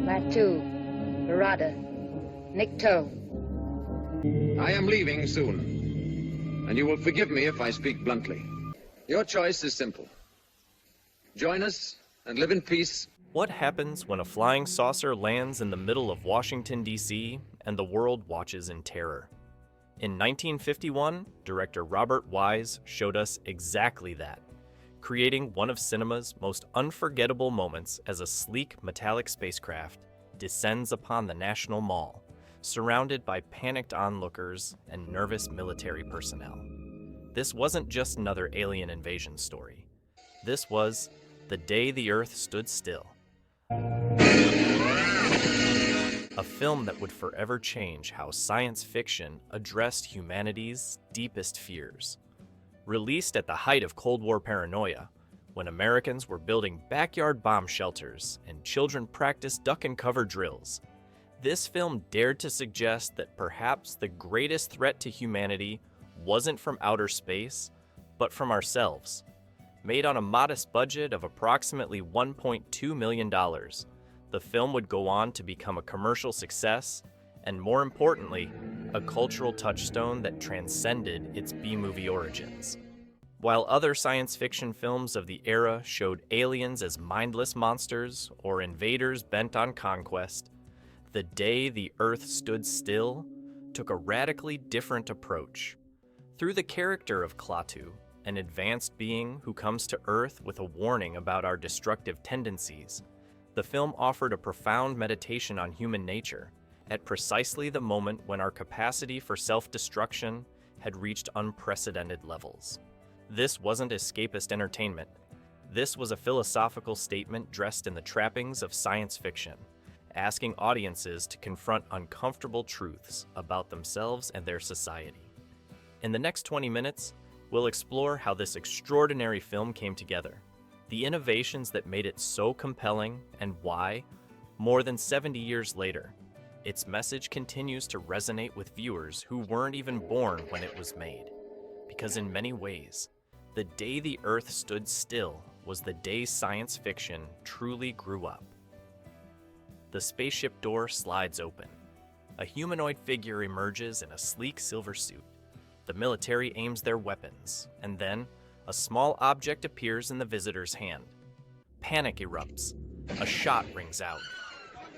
Latu, Barada, Nikto. I am leaving soon, and you will forgive me if I speak bluntly. Your choice is simple. Join us and live in peace. What happens when a flying saucer lands in the middle of Washington, D.C., and the world watches in terror? In 1951, director Robert Wise showed us exactly that, creating one of cinema's most unforgettable moments as a sleek metallic spacecraft descends upon the National Mall, surrounded by panicked onlookers and nervous military personnel. This wasn't just another alien invasion story. This was The Day the Earth Stood Still, a film that would forever change how science fiction addressed humanity's deepest fears. Released at the height of Cold War paranoia, when Americans were building backyard bomb shelters and children practiced duck and cover drills, this film dared to suggest that perhaps the greatest threat to humanity wasn't from outer space, but from ourselves. Made on a modest budget of approximately $1.2 million, the film would go on to become a commercial success and, more importantly, a cultural touchstone that transcended its B-movie origins. While other science fiction films of the era showed aliens as mindless monsters or invaders bent on conquest, The Day the Earth Stood Still took a radically different approach. Through the character of Klaatu, an advanced being who comes to Earth with a warning about our destructive tendencies, the film offered a profound meditation on human nature at precisely the moment when our capacity for self-destruction had reached unprecedented levels. This wasn't escapist entertainment. This was a philosophical statement dressed in the trappings of science fiction, asking audiences to confront uncomfortable truths about themselves and their society. In the next 20 minutes, we'll explore how this extraordinary film came together, the innovations that made it so compelling, and why, more than 70 years later, its message continues to resonate with viewers who weren't even born when it was made. Because in many ways, The Day the Earth Stood Still was the day science fiction truly grew up. The spaceship door slides open. A humanoid figure emerges in a sleek silver suit. The military aims their weapons, and then a small object appears in the visitor's hand. Panic erupts. A shot rings out.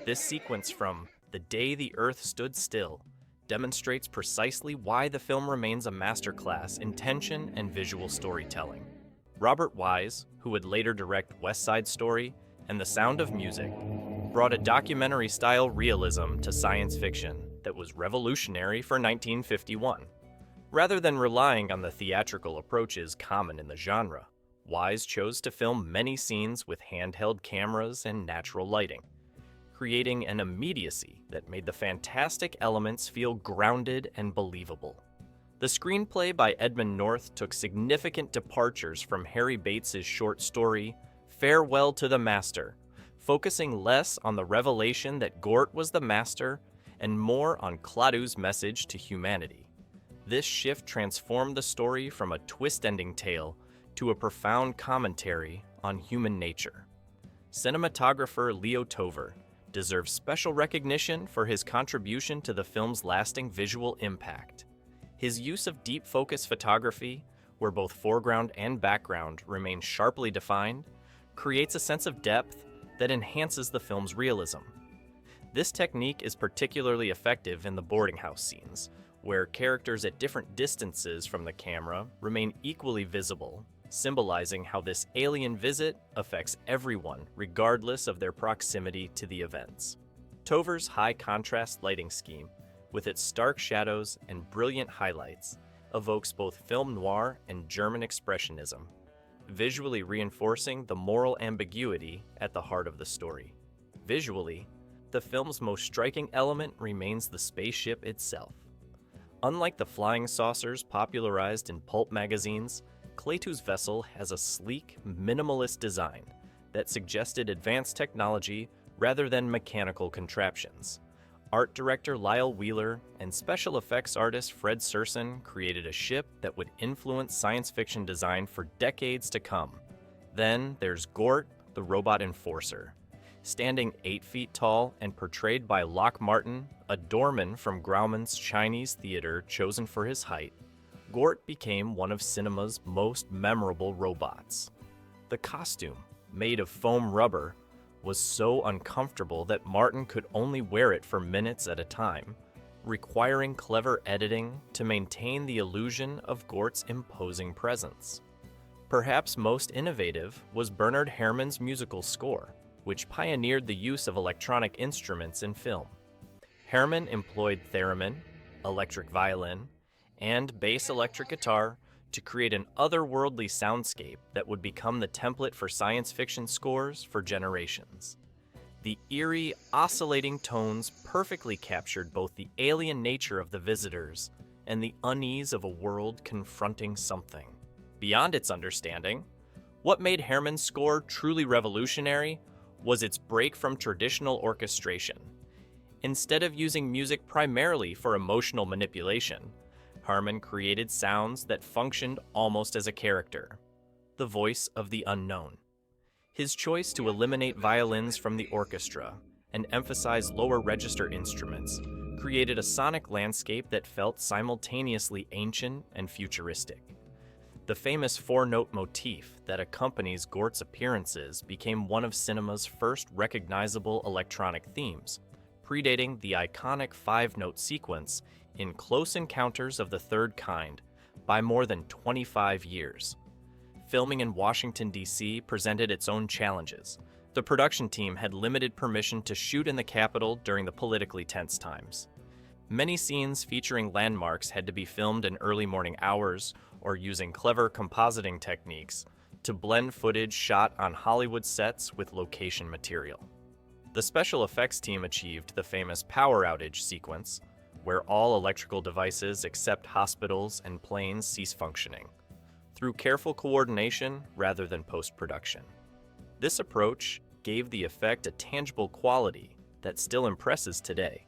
This sequence from The Day the Earth Stood Still demonstrates precisely why the film remains a masterclass in tension and visual storytelling. Robert Wise, who would later direct West Side Story and The Sound of Music, brought a documentary-style realism to science fiction that was revolutionary for 1951. Rather than relying on the theatrical approaches common in the genre, Wise chose to film many scenes with handheld cameras and natural lighting, creating an immediacy that made the fantastic elements feel grounded and believable. The screenplay by Edmund North took significant departures from Harry Bates's short story, Farewell to the Master, focusing less on the revelation that Gort was the Master and more on Klaatu's message to humanity. This shift transformed the story from a twist-ending tale to a profound commentary on human nature. Cinematographer Leo Tover deserves special recognition for his contribution to the film's lasting visual impact. His use of deep focus photography, where both foreground and background remain sharply defined, creates a sense of depth that enhances the film's realism. This technique is particularly effective in the boarding house scenes, where characters at different distances from the camera remain equally visible, symbolizing how this alien visit affects everyone regardless of their proximity to the events. Tover's high-contrast lighting scheme, with its stark shadows and brilliant highlights, evokes both film noir and German expressionism, visually reinforcing the moral ambiguity at the heart of the story. Visually, the film's most striking element remains the spaceship itself. Unlike the flying saucers popularized in pulp magazines, Klaatu's vessel has a sleek, minimalist design that suggested advanced technology rather than mechanical contraptions. art director Lyle Wheeler and special effects artist Fred Serson created a ship that would influence science fiction design for decades to come. Then there's Gort, the robot enforcer. Standing 8 feet tall and portrayed by Locke Martin, a doorman from Grauman's Chinese theater chosen for his height, Gort became one of cinema's most memorable robots. The costume, made of foam rubber, was so uncomfortable that Martin could only wear it for minutes at a time, requiring clever editing to maintain the illusion of Gort's imposing presence. Perhaps most innovative was Bernard Herrmann's musical score, which pioneered the use of electronic instruments in film. Herrmann employed theremin, electric violin, and bass electric guitar to create an otherworldly soundscape that would become the template for science fiction scores for generations. The eerie, oscillating tones perfectly captured both the alien nature of the visitors and the unease of a world confronting something. Beyond its understanding, what made Herrmann's score truly revolutionary was its break from traditional orchestration. Instead of using music primarily for emotional manipulation, Herrmann created sounds that functioned almost as a character, the voice of the unknown. His choice to eliminate violins from the orchestra and emphasize lower register instruments created a sonic landscape that felt simultaneously ancient and futuristic. The famous 4-note motif that accompanies Gort's appearances became one of cinema's first recognizable electronic themes, predating the iconic 5-note sequence in Close Encounters of the Third Kind by more than 25 years. Filming in Washington, D.C. presented its own challenges. The production team had limited permission to shoot in the Capitol during the politically tense times. Many scenes featuring landmarks had to be filmed in early morning hours or using clever compositing techniques to blend footage shot on Hollywood sets with location material. The special effects team achieved the famous power outage sequence, where all electrical devices except hospitals and planes cease functioning, through careful coordination rather than post-production. This approach gave the effect a tangible quality that still impresses today,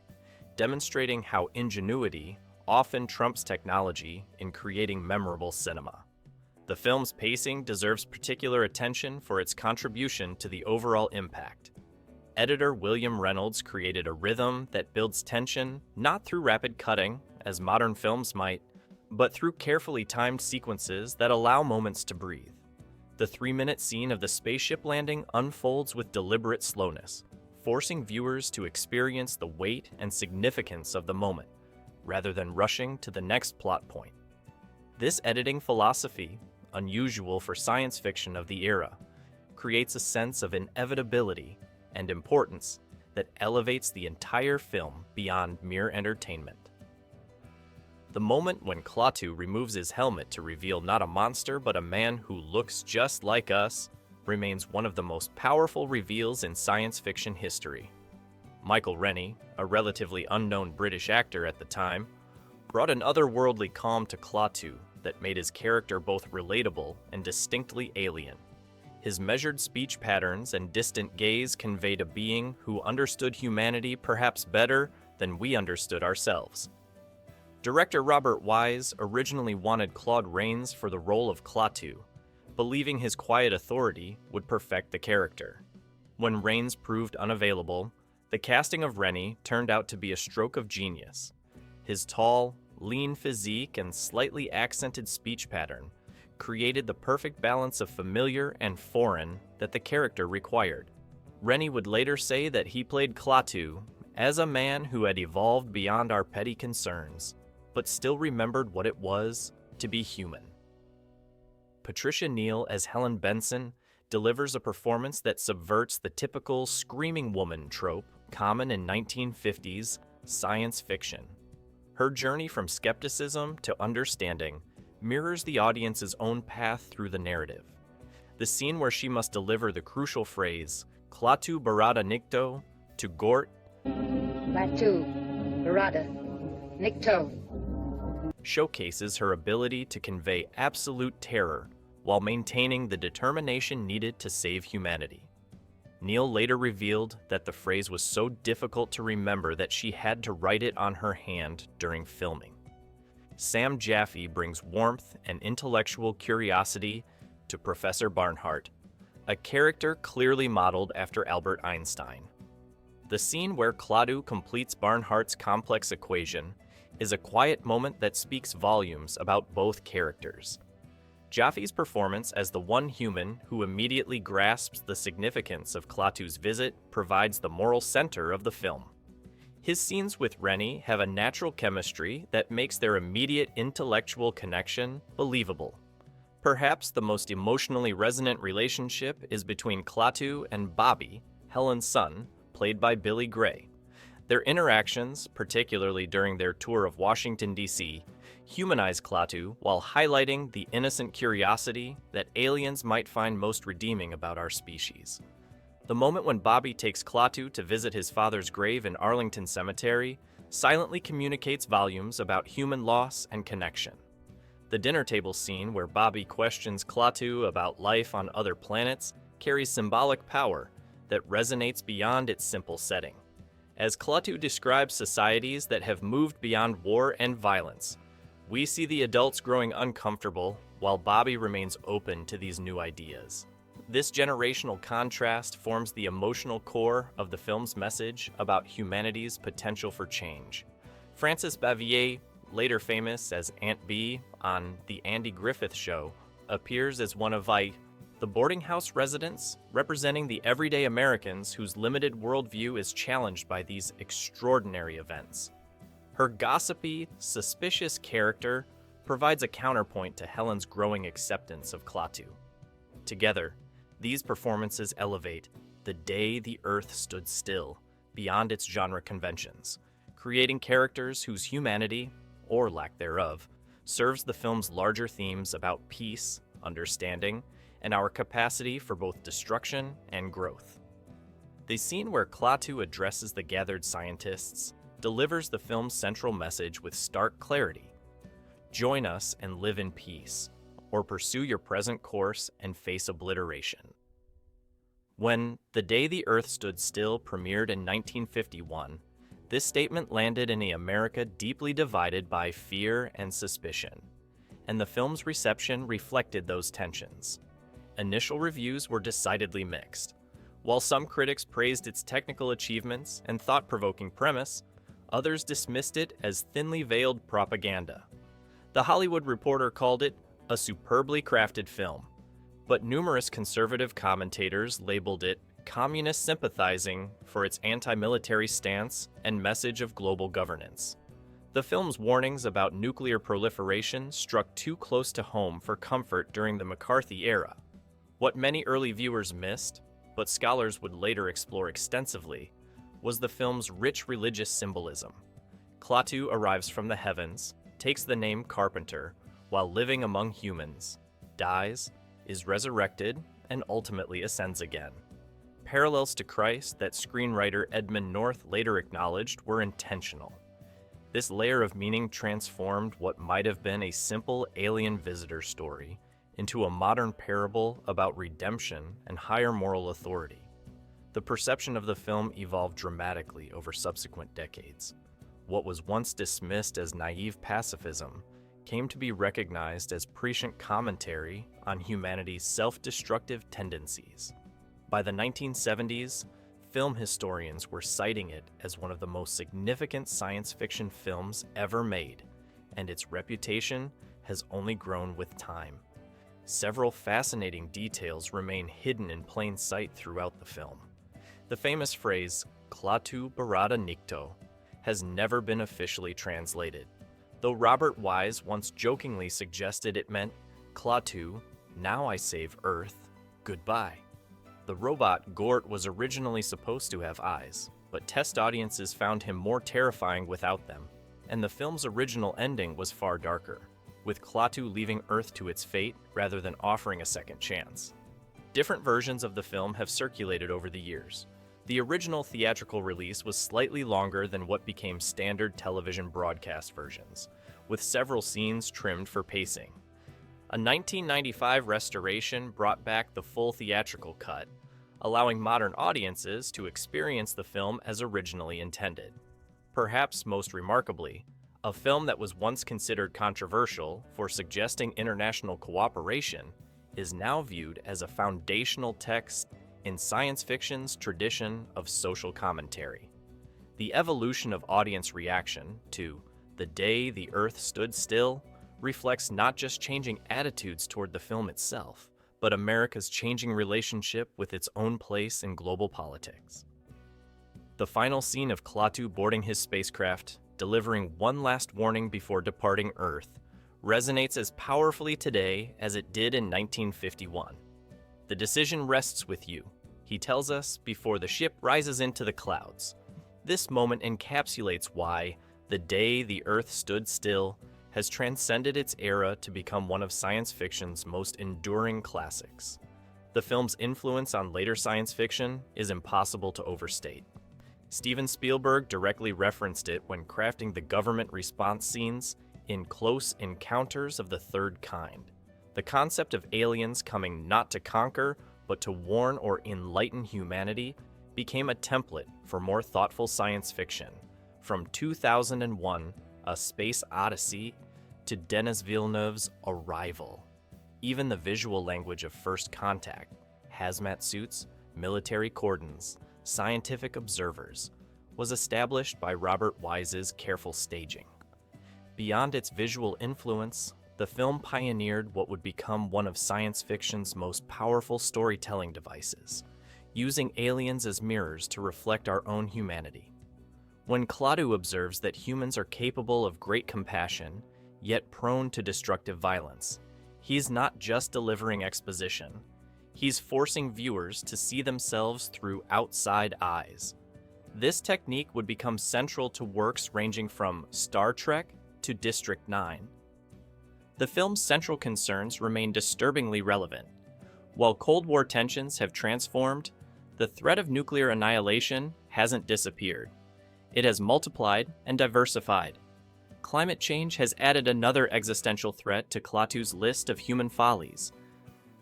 demonstrating how ingenuity often trumps technology in creating memorable cinema. The film's pacing deserves particular attention for its contribution to the overall impact. Editor William Reynolds created a rhythm that builds tension not through rapid cutting, as modern films might, but through carefully timed sequences that allow moments to breathe. The 3-minute scene of the spaceship landing unfolds with deliberate slowness, forcing viewers to experience the weight and significance of the moment, rather than rushing to the next plot point. This editing philosophy, unusual for science fiction of the era, creates a sense of inevitability and importance that elevates the entire film beyond mere entertainment. The moment when Klaatu removes his helmet to reveal not a monster but a man who looks just like us remains one of the most powerful reveals in science fiction history. Michael Rennie, a relatively unknown British actor at the time, brought an otherworldly calm to Klaatu that made his character both relatable and distinctly alien. His measured speech patterns and distant gaze conveyed a being who understood humanity perhaps better than we understood ourselves. Director Robert Wise originally wanted Claude Rains for the role of Klaatu, believing his quiet authority would perfect the character. When Rains proved unavailable, the casting of Rennie turned out to be a stroke of genius. His tall, lean physique and slightly accented speech pattern created the perfect balance of familiar and foreign that the character required. Rennie would later say that he played Klaatu as a man who had evolved beyond our petty concerns, but still remembered what it was to be human. Patricia Neal as Helen Benson delivers a performance that subverts the typical screaming woman trope common in 1950s science fiction. Her journey from skepticism to understanding mirrors the audience's own path through the narrative. The scene where she must deliver the crucial phrase, Klaatu Barada Nikto, to Gort, Klaatu Barada Nikto, showcases her ability to convey absolute terror while maintaining the determination needed to save humanity. Neil later revealed that the phrase was so difficult to remember that she had to write it on her hand during filming. Sam Jaffe brings warmth and intellectual curiosity to Professor Barnhart, a character clearly modeled after Albert Einstein. The scene where Klaatu completes Barnhart's complex equation is a quiet moment that speaks volumes about both characters. Jaffe's performance as the one human who immediately grasps the significance of Klaatu's visit provides the moral center of the film. His scenes with Rennie have a natural chemistry that makes their immediate intellectual connection believable. Perhaps the most emotionally resonant relationship is between Klaatu and Bobby, Helen's son, played by Billy Gray. Their interactions, particularly during their tour of Washington, D.C., humanize Klaatu while highlighting the innocent curiosity that aliens might find most redeeming about our species. The moment when Bobby takes Klaatu to visit his father's grave in Arlington Cemetery silently communicates volumes about human loss and connection. The dinner table scene where Bobby questions Klaatu about life on other planets carries symbolic power that resonates beyond its simple setting. As Klaatu describes societies that have moved beyond war and violence, we see the adults growing uncomfortable while Bobby remains open to these new ideas. This generational contrast forms the emotional core of the film's message about humanity's potential for change. Frances Bavier, later famous as Aunt Bee on The Andy Griffith Show, appears as one of the boarding house residents, representing the everyday Americans whose limited worldview is challenged by these extraordinary events. Her gossipy, suspicious character provides a counterpoint to Helen's growing acceptance of Klaatu. Together, these performances elevate The Day the Earth Stood Still beyond its genre conventions, creating characters whose humanity, or lack thereof, serves the film's larger themes about peace, understanding, and our capacity for both destruction and growth. The scene where Klaatu addresses the gathered scientists delivers the film's central message with stark clarity. Join us and live in peace, or pursue your present course and face obliteration. When The Day the Earth Stood Still premiered in 1951, this statement landed in an America deeply divided by fear and suspicion, and the film's reception reflected those tensions. Initial reviews were decidedly mixed. While some critics praised its technical achievements and thought-provoking premise, others dismissed it as thinly veiled propaganda. The Hollywood Reporter called it a superbly crafted film, but numerous conservative commentators labeled it communist sympathizing for its anti-military stance and message of global governance. The film's warnings about nuclear proliferation struck too close to home for comfort during the McCarthy era. What many early viewers missed, but scholars would later explore extensively, was the film's rich religious symbolism. Klaatu arrives from the heavens, takes the name Carpenter, while living among humans, dies, is resurrected, and ultimately ascends again. Parallels to Christ that screenwriter Edmund North later acknowledged were intentional. This layer of meaning transformed what might have been a simple alien visitor story into a modern parable about redemption and higher moral authority. The perception of the film evolved dramatically over subsequent decades. What was once dismissed as naive pacifism came to be recognized as prescient commentary on humanity's self-destructive tendencies. By the 1970s, film historians were citing it as one of the most significant science fiction films ever made, and its reputation has only grown with time. Several fascinating details remain hidden in plain sight throughout the film. The famous phrase, Klaatu Barada Nikto, has never been officially translated, though Robert Wise once jokingly suggested it meant, Klaatu, now I save Earth, goodbye. The robot Gort was originally supposed to have eyes, but test audiences found him more terrifying without them, and the film's original ending was far darker, with Klaatu leaving Earth to its fate rather than offering a second chance. Different versions of the film have circulated over the years. The original theatrical release was slightly longer than what became standard television broadcast versions, with several scenes trimmed for pacing. A 1995 restoration brought back the full theatrical cut, allowing modern audiences to experience the film as originally intended. Perhaps most remarkably, a film that was once considered controversial for suggesting international cooperation is now viewed as a foundational text in science fiction's tradition of social commentary. The evolution of audience reaction to "The Day the Earth Stood Still" reflects not just changing attitudes toward the film itself, but America's changing relationship with its own place in global politics. The final scene of Klaatu boarding his spacecraft, delivering one last warning before departing Earth, resonates as powerfully today as it did in 1951. "The decision rests with you," he tells us before the ship rises into the clouds. This moment encapsulates why "The Day the Earth Stood Still" has transcended its era to become one of science fiction's most enduring classics. The film's influence on later science fiction is impossible to overstate. Steven Spielberg directly referenced it when crafting the government response scenes in Close Encounters of the Third Kind. The concept of aliens coming not to conquer, but to warn or enlighten humanity became a template for more thoughtful science fiction, from 2001, A Space Odyssey, to Denis Villeneuve's Arrival. Even the visual language of First Contact, hazmat suits, military cordons, scientific observers, was established by Robert Wise's careful staging. Beyond its visual influence, the film pioneered what would become one of science fiction's most powerful storytelling devices, using aliens as mirrors to reflect our own humanity. When Klaatu observes that humans are capable of great compassion, yet prone to destructive violence, he's not just delivering exposition. He's forcing viewers to see themselves through outside eyes. This technique would become central to works ranging from Star Trek to District 9. The film's central concerns remain disturbingly relevant. While Cold War tensions have transformed, the threat of nuclear annihilation hasn't disappeared. It has multiplied and diversified. Climate change has added another existential threat to Klaatu's list of human follies.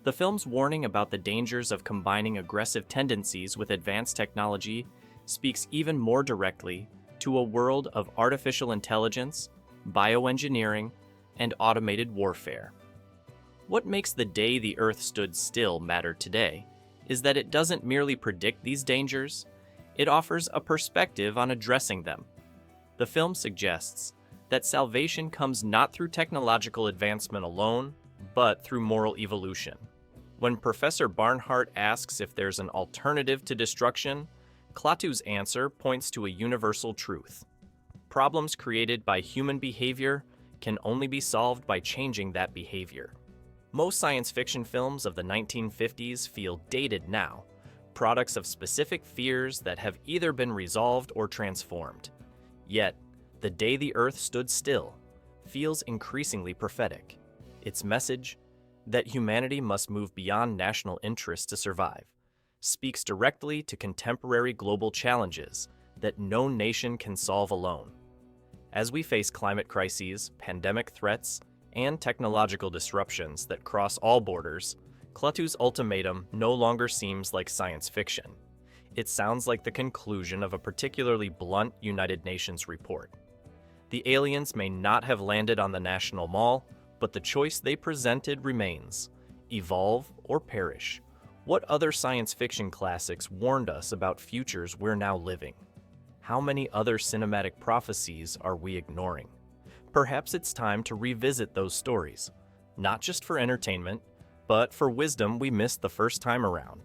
The film's warning about the dangers of combining aggressive tendencies with advanced technology speaks even more directly to a world of artificial intelligence, bioengineering, and automated warfare. What makes The Day the Earth Stood Still matter today is that it doesn't merely predict these dangers, it offers a perspective on addressing them. The film suggests that salvation comes not through technological advancement alone, but through moral evolution. When Professor Barnhart asks if there's an alternative to destruction, Klaatu's answer points to a universal truth. Problems created by human behavior can only be solved by changing that behavior. Most science fiction films of the 1950s feel dated now, products of specific fears that have either been resolved or transformed. Yet, The Day the Earth Stood Still feels increasingly prophetic. Its message, that humanity must move beyond national interests to survive, speaks directly to contemporary global challenges that no nation can solve alone. As we face climate crises, pandemic threats, and technological disruptions that cross all borders, Klaatu's ultimatum no longer seems like science fiction. It sounds like the conclusion of a particularly blunt United Nations report. The aliens may not have landed on the National Mall, but the choice they presented remains: evolve or perish. What other science fiction classics warned us about futures we're now living? How many other cinematic prophecies are we ignoring? Perhaps it's time to revisit those stories, not just for entertainment, but for wisdom we missed the first time around.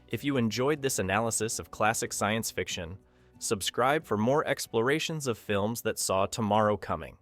If you enjoyed this analysis of classic science fiction, subscribe for more explorations of films that saw tomorrow coming.